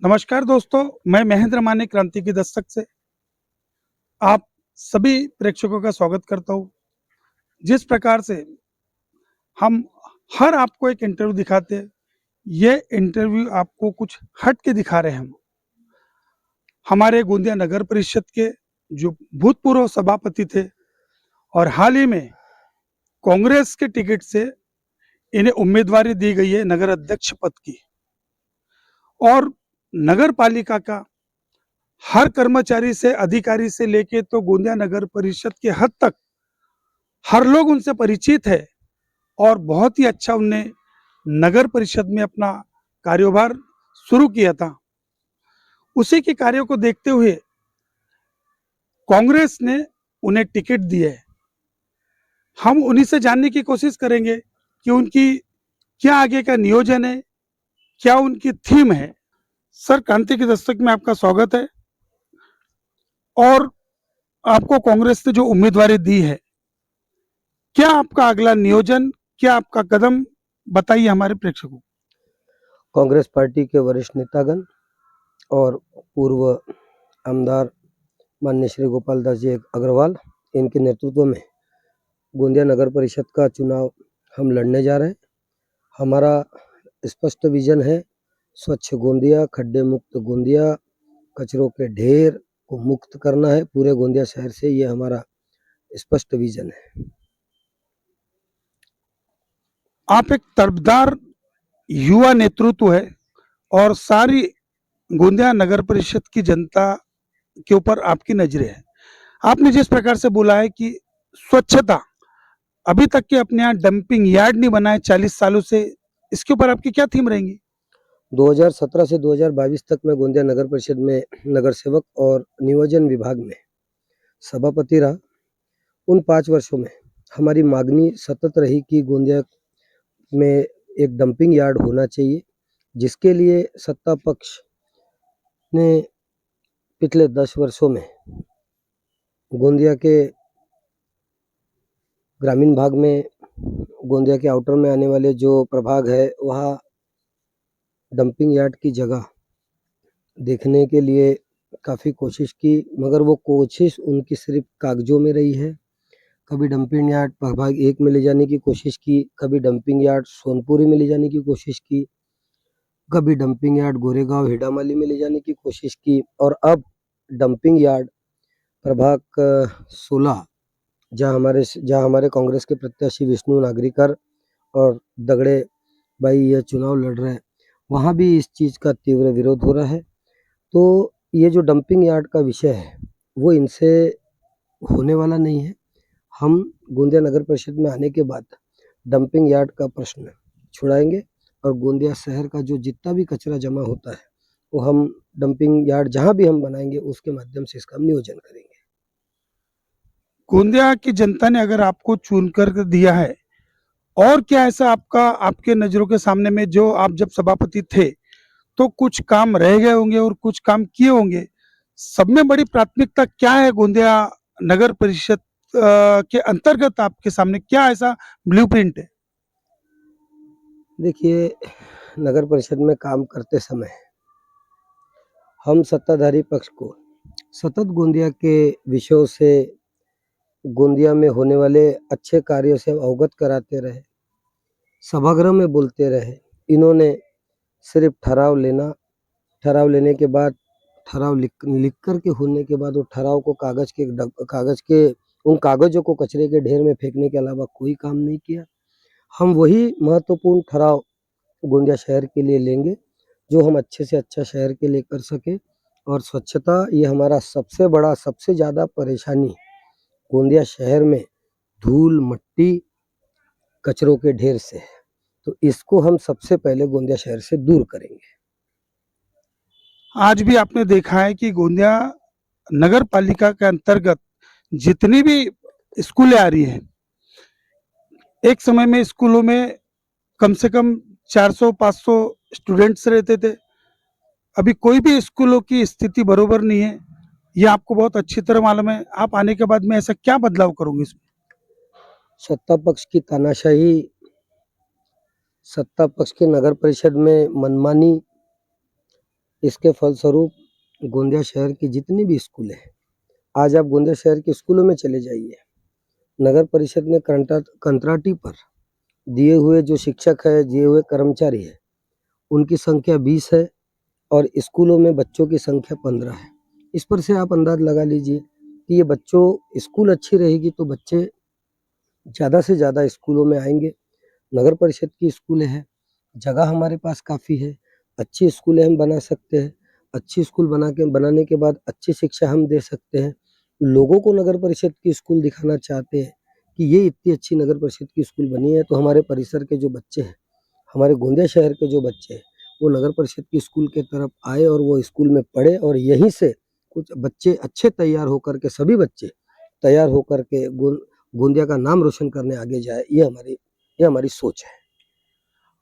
नमस्कार दोस्तों, मैं महेंद्र माने क्रांति की दस्तक से आप सभी प्रेक्षकों का स्वागत करता हूँ। जिस प्रकार से हम हर आपको एक इंटरव्यू दिखाते हैं, ये इंटरव्यू आपको कुछ हट के दिखा रहे हैं हम। हमारे गोंदिया नगर परिषद के जो भूतपूर्व सभापति थे और हाल ही में कांग्रेस के टिकट से इन्हें उम्मीदवारी दी गई है नगर अध्यक्ष पद की। और नगर पालिका का हर कर्मचारी से अधिकारी से लेके तो गोंदिया नगर परिषद के हद तक हर लोग उनसे परिचित है और बहुत ही अच्छा उनने नगर परिषद में अपना कारोबार शुरू किया था। उसी के कार्यों को देखते हुए कांग्रेस ने उन्हें टिकट दिया है। हम उन्हीं से जानने की कोशिश करेंगे कि उनकी क्या आगे का नियोजन है, क्या उनकी थीम है। सर, क्रांति की दस्तक में आपका स्वागत है। और आपको कांग्रेस ने जो उम्मीदवारी दी है, क्या आपका अगला नियोजन, क्या आपका कदम, बताइए हमारे प्रेक्षकों। कांग्रेस पार्टी के वरिष्ठ नेतागण और पूर्व आमदार माननीय श्री गोपाल दास जी अग्रवाल, इनके नेतृत्व में गोंदिया नगर परिषद का चुनाव हम लड़ने जा रहे हैं। हमारा स्पष्ट विजन है स्वच्छ गोंदिया, खड्डे मुक्त गोंदिया, कचरों के ढेर को मुक्त करना है पूरे गोंदिया शहर से। ये हमारा स्पष्ट विजन है। आप एक तर्कदार युवा नेतृत्व है और सारी गोंदिया नगर परिषद की जनता के ऊपर आपकी नजरें है। आपने जिस प्रकार से बोला है कि स्वच्छता, अभी तक के अपने यहाँ डंपिंग यार्ड नहीं बना है 40 सालों से, इसके ऊपर आपकी क्या थीम रहेंगी? 2017 से 2022 तक मैं गोंदिया नगर परिषद में नगर सेवक और नियोजन विभाग में सभापति रहा। उन 5 वर्षों में हमारी मांगनी सतत रही कि गोंदिया में एक डंपिंग यार्ड होना चाहिए, जिसके लिए सत्ता पक्ष ने पिछले 10 वर्षों में गोंदिया के ग्रामीण भाग में, गोंदिया के आउटर में आने वाले जो प्रभाग है, वहाँ डंपिंग यार्ड की जगह देखने के लिए काफ़ी कोशिश की, मगर वो कोशिश उनकी सिर्फ कागजों में रही है। कभी डंपिंग यार्ड प्रभाग 1 में ले जाने की कोशिश की, कभी डंपिंग यार्ड सोनपुरी में ले जाने की कोशिश की, कभी डंपिंग यार्ड गोरेगांव हेडामाली में ले जाने की कोशिश की, और अब डंपिंग यार्ड प्रभाग 16 जहाँ हमारे कांग्रेस के प्रत्याशी विष्णु नागरिकर और दगड़े भाई यह चुनाव लड़ रहे हैं, वहाँ भी इस चीज़ का तीव्र विरोध हो रहा है। तो ये जो डंपिंग यार्ड का विषय है, वो इनसे होने वाला नहीं है। हम गोंदिया नगर परिषद में आने के बाद डंपिंग यार्ड का प्रश्न छुड़ाएंगे और गोंदिया शहर का जो जितना भी कचरा जमा होता है, वो हम डंपिंग यार्ड जहाँ भी हम बनाएंगे उसके माध्यम से इसका हम नियोजन करेंगे। गोंदिया की जनता ने अगर आपको चुनकर दिया है, और क्या ऐसा आपके नजरों के सामने में, जो आप जब सभापति थे तो कुछ काम रह गए होंगे और कुछ काम किए होंगे, सब में बड़ी प्राथमिकता क्या है गोंदिया नगर परिषद के अंतर्गत? आपके सामने क्या ऐसा ब्लूप्रिंट है? देखिए, नगर परिषद में काम करते समय हम सत्ताधारी पक्ष को सतत गोंदिया के विषयों से, गोंदिया में होने वाले अच्छे कार्यों से अवगत कराते रहे, सभागृह में बोलते रहे। इन्होंने सिर्फ ठराव लेने के बाद, ठराव लिख कर के होने के बाद, वो ठराव को कागज के उन कागजों को कचरे के ढेर में फेंकने के अलावा कोई काम नहीं किया। हम वही महत्वपूर्ण ठराव गोंदिया शहर के लिए लेंगे जो हम अच्छे से अच्छा शहर के लिए कर सके। और स्वच्छता, ये हमारा सबसे बड़ा, सबसे ज़्यादा परेशानी गोंदिया शहर में धूल मट्टी कचरों के ढेर से है, तो इसको हम सबसे पहले गोंदिया शहर से दूर करेंगे। आज भी आपने देखा है कि गोंदिया नगर पालिका के अंतर्गत जितनी भी स्कूलें आ रही है, एक समय में स्कूलों में कम से कम 400-500 स्टूडेंट्स रहते थे। अभी कोई भी स्कूलों की स्थिति बरोबर नहीं है, ये आपको बहुत अच्छी तरह मालूम है। आप आने के बाद में ऐसा क्या बदलाव करोगे इसमें? सत्ता पक्ष की तानाशाही, सत्ता पक्ष के नगर परिषद में मनमानी, इसके फलस्वरूप गोंदिया शहर की जितनी भी स्कूलें हैं, आज आप गोंदिया शहर के स्कूलों में चले जाइए, नगर परिषद ने कंत्राटी पर दिए हुए जो शिक्षक है, दिए हुए कर्मचारी है, उनकी संख्या 20 है और स्कूलों में बच्चों की संख्या 15 है। इस पर से आप अंदाज लगा लीजिए कि ये बच्चों स्कूल अच्छी रहेगी तो बच्चे ज़्यादा से ज़्यादा स्कूलों में आएंगे। नगर परिषद की स्कूलें हैं, जगह हमारे पास काफ़ी है, अच्छी स्कूलें हम बना सकते हैं, अच्छी स्कूल बनाने के बाद अच्छी शिक्षा हम दे सकते हैं। लोगों को नगर परिषद की स्कूल दिखाना चाहते हैं कि ये इतनी अच्छी नगर परिषद की स्कूल बनी है, तो हमारे परिसर के जो बच्चे हैं, हमारे गोंदिया शहर के जो बच्चे हैं, वो नगर परिषद की स्कूल के तरफ आए और वो स्कूल में पढ़े और यहीं से कुछ बच्चे अच्छे तैयार होकर के, सभी बच्चे तैयार होकर के गोंदिया का नाम रोशन करने आगे जाए, ये हमारी सोच है।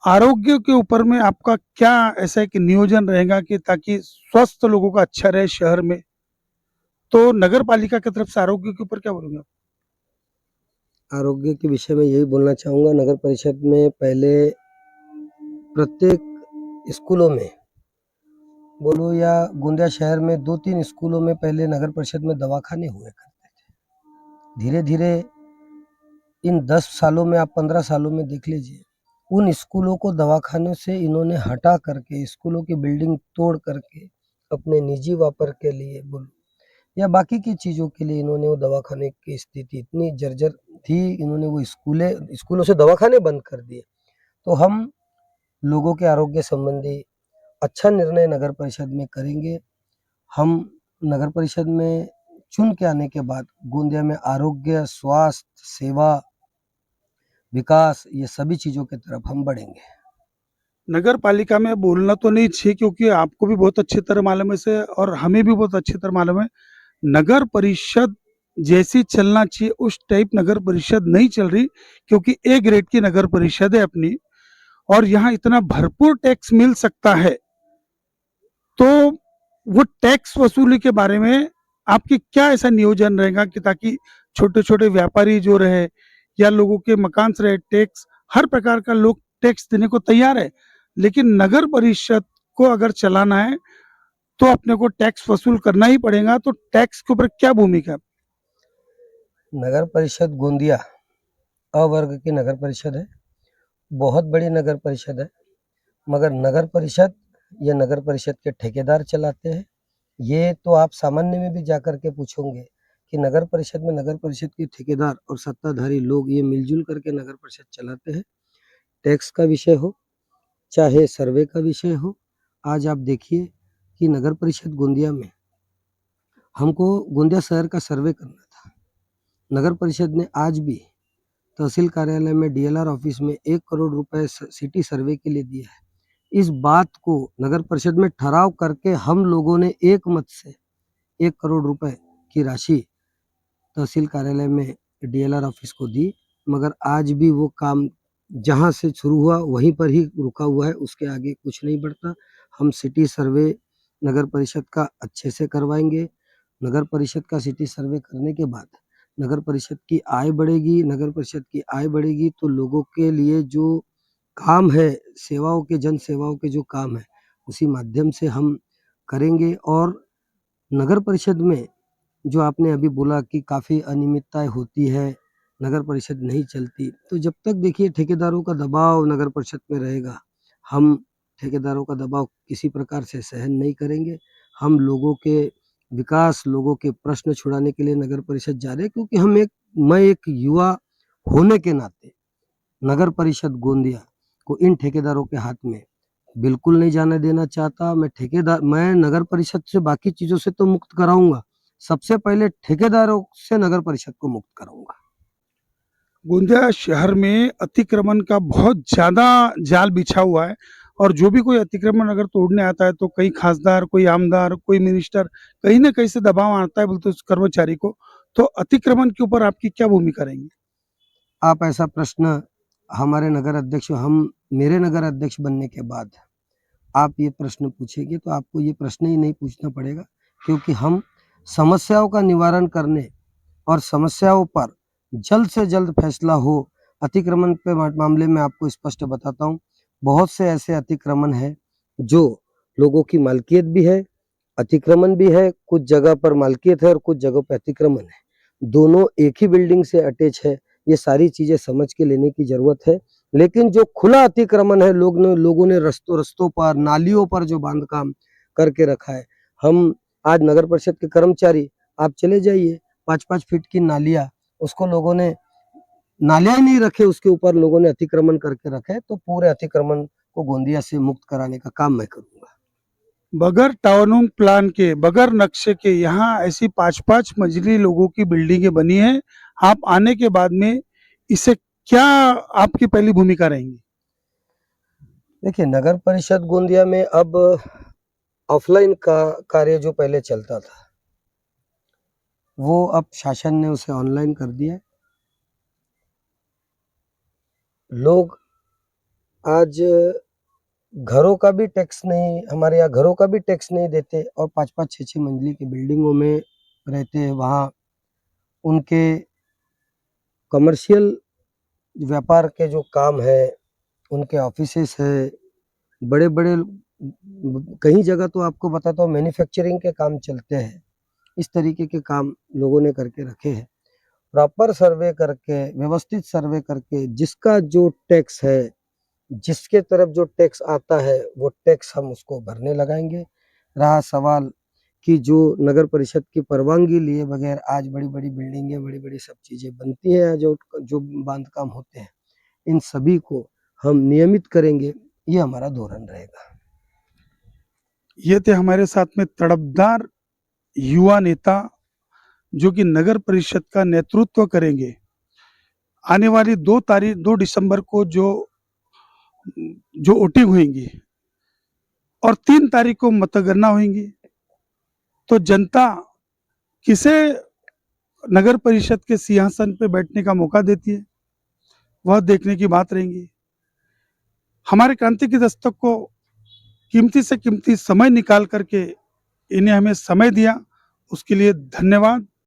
आरोग्य के ऊपर में आपका क्या ऐसा एक नियोजन रहेगा कि ताकि स्वस्थ लोगों का अच्छा रहे शहर में, तो नगर पालिका की तरफ से आरोग्य के ऊपर क्या बोलोगे आप? आरोग्य के विषय में यही बोलना चाहूँगा, नगर परिषद में पहले प्रत्येक स्कूलों में बोलो या गोंदिया शहर में 2-3 स्कूलों में पहले नगर परिषद में दवाखाने हुए करते थे। धीरे-धीरे इन 10 सालों में, आप 15 सालों में देख लीजिए, उन स्कूलों को दवाखानों से इन्होंने हटा करके, स्कूलों की बिल्डिंग तोड़ करके अपने निजी वापर के लिए बोलो या बाकी की चीज़ों के लिए इन्होंने वो दवाखाने की स्थिति इतनी जर्जर थी, इन्होंने वो स्कूलों से दवाखाने बंद कर दिए। तो हम लोगों के आरोग्य संबंधी अच्छा निर्णय नगर परिषद में करेंगे। हम नगर परिषद में चुन के आने के बाद गोंदिया में आरोग्य, स्वास्थ्य, सेवा, विकास, ये सभी चीज़ों की तरफ हम बढ़ेंगे। नगर पालिका में बोलना तो नहीं चाहिए क्योंकि आपको भी बहुत अच्छी तरह मालूम है इसे और हमें भी बहुत अच्छी तरह मालूम है, नगर परिषद जैसी चलना चाहिए उस टाइप नगर परिषद नहीं चल रही, क्योंकि ए ग्रेड की नगर परिषद है अपनी और यहाँ इतना भरपूर टैक्स मिल सकता है, तो वो टैक्स वसूली के बारे में आपकी क्या ऐसा नियोजन रहेगा कि ताकि छोटे छोटे व्यापारी जो रहे या लोगों के मकान से रहे, टैक्स हर प्रकार का लोग टैक्स देने को तैयार है, लेकिन नगर परिषद को अगर चलाना है तो अपने को टैक्स वसूल करना ही पड़ेगा, तो टैक्स के ऊपर क्या भूमिका है? नगर परिषद गोंदिया अवर्ग की नगर परिषद है, बहुत बड़ी नगर परिषद है, मगर नगर परिषद ये नगर परिषद के ठेकेदार चलाते हैं। ये तो आप सामान्य में भी जाकर के पूछोगे कि नगर परिषद में नगर परिषद के ठेकेदार और सत्ताधारी लोग ये मिलजुल करके नगर परिषद चलाते हैं। टैक्स का विषय हो, चाहे सर्वे का विषय हो, आज आप देखिए कि नगर परिषद गोंदिया में हमको गोंदिया शहर का सर्वे करना था। नगर परिषद ने आज भी तहसील कार्यालय में डीएलआर ऑफिस में 1 करोड़ रुपए सिटी सर्वे के लिए दिया है। इस बात को नगर परिषद में ठहराव करके हम लोगों ने एक मत से 1 करोड़ रुपए की राशि तहसील कार्यालय में डीएलआर ऑफिस को दी, मगर आज भी वो काम जहाँ से शुरू हुआ वहीं पर ही रुका हुआ है, उसके आगे कुछ नहीं बढ़ता। हम सिटी सर्वे नगर परिषद का अच्छे से करवाएंगे। नगर परिषद का सिटी सर्वे करने के बाद नगर परिषद की आय बढ़ेगी, नगर परिषद की आय बढ़ेगी तो लोगों के लिए जो काम है, सेवाओं के, जन सेवाओं के जो काम है, उसी माध्यम से हम करेंगे। और नगर परिषद में जो आपने अभी बोला कि काफ़ी अनियमितताएँ होती है, नगर परिषद नहीं चलती, तो जब तक देखिए ठेकेदारों का दबाव नगर परिषद में रहेगा, हम ठेकेदारों का दबाव किसी प्रकार से सहन नहीं करेंगे। हम लोगों के विकास, लोगों के प्रश्न छुड़ाने के लिए नगर परिषद जा रहे हैं, क्योंकि मैं एक युवा होने के नाते नगर परिषद गोंदिया को इन ठेकेदारों के हाथ में बिल्कुल नहीं जाने देना चाहता। मैं नगर परिषद से बाकी चीज़ों से तो मुक्त कराऊँगा, सबसे पहले ठेकेदारों से नगर परिषद को मुक्त कराऊँगा। गोंदिया शहर में अतिक्रमण का बहुत ज्यादा जाल बिछा हुआ है और जो भी कोई अतिक्रमण अगर तोड़ने आता है तो कई खासदार, कोई आमदार, कोई मिनिस्टर कहीं ना कहीं से दबाव आता है बोलते उस कर्मचारी को, तो अतिक्रमण के ऊपर आपकी क्या भूमिका रहेंगी? आप ऐसा प्रश्न हमारे नगर अध्यक्ष मेरे नगर अध्यक्ष बनने के बाद आप ये प्रश्न पूछेंगे तो आपको ये प्रश्न ही नहीं पूछना पड़ेगा, क्योंकि हम समस्याओं का निवारण करने और समस्याओं पर जल्द से जल्द फैसला हो। अतिक्रमण के मामले में आपको स्पष्ट बताता हूँ, बहुत से ऐसे अतिक्रमण हैं जो लोगों की मालकियत भी है, अतिक्रमण भी है, कुछ जगह पर मालकियत है और कुछ जगह पे अतिक्रमण है। दोनों एक ही बिल्डिंग से अटैच है। ये सारी चीज़ें समझ के लेने की ज़रूरत है। लेकिन जो खुला अतिक्रमण है, लोगों ने रस्तों पर, नालियों पर जो बांधकाम करके रखा है, हम आज नगर परिषद के कर्मचारी, आप चले जाइए, 5-5 फीट की नालियाँ, उसको लोगों ने नालियाँ ही नहीं रखे, उसके ऊपर लोगों ने अतिक्रमण करके रखा है। तो पूरे अतिक्रमण को गोंदिया से मुक्त कराने का काम मैं करूँगा। बगैर टाउन प्लान के, बगैर नक्शे के यहाँ ऐसी 5-5 मंजिली लोगों की बिल्डिंगें बनी है। आप आने के बाद में इसे क्या आपकी पहली भूमिका रहेंगी? देखिए, नगर परिषद गोंदिया में अब ऑफलाइन का कार्य जो पहले चलता था, वो अब शासन ने उसे ऑनलाइन कर दिया है। लोग आज घरों का भी टैक्स नहीं, हमारे यहाँ घरों का भी टैक्स नहीं देते और 5-5 6-6 मंजिली की बिल्डिंगों में रहते हैं। वहाँ उनके कमर्शियल व्यापार के जो काम है, उनके ऑफिसेस है, बड़े-बड़े कई जगह तो आपको बताता हूँ मैन्युफैक्चरिंग के काम चलते हैं। इस तरीके के काम लोगों ने करके रखे हैं। प्रॉपर सर्वे करके, व्यवस्थित सर्वे करके, जिसका जो टैक्स है, जिसके तरफ जो टैक्स आता है, वो टैक्स हम उसको भरने लगाएँगे। रहा सवाल कि जो नगर परिषद की परवानगी लिए बगैर आज बड़ी-बड़ी बिल्डिंगें, बड़ी-बड़ी सब चीज़ें बनती हैं, जो बांधकाम होते हैं, इन सभी को हम नियमित करेंगे, ये हमारा धोरण रहेगा। ये थे हमारे साथ में तड़पदार युवा नेता जो कि नगर परिषद का नेतृत्व करेंगे। आने वाली 2 दिसंबर को जो वोटिंग होंगी और 3 तारीख को मतगणना होंगी, तो जनता किसे नगर परिषद के सिंहासन पे बैठने का मौका देती है, वह देखने की बात रहेगी। हमारे क्रांति की दस्तक को कीमती से कीमती समय निकाल करके इन्हें हमें समय दिया, उसके लिए धन्यवाद।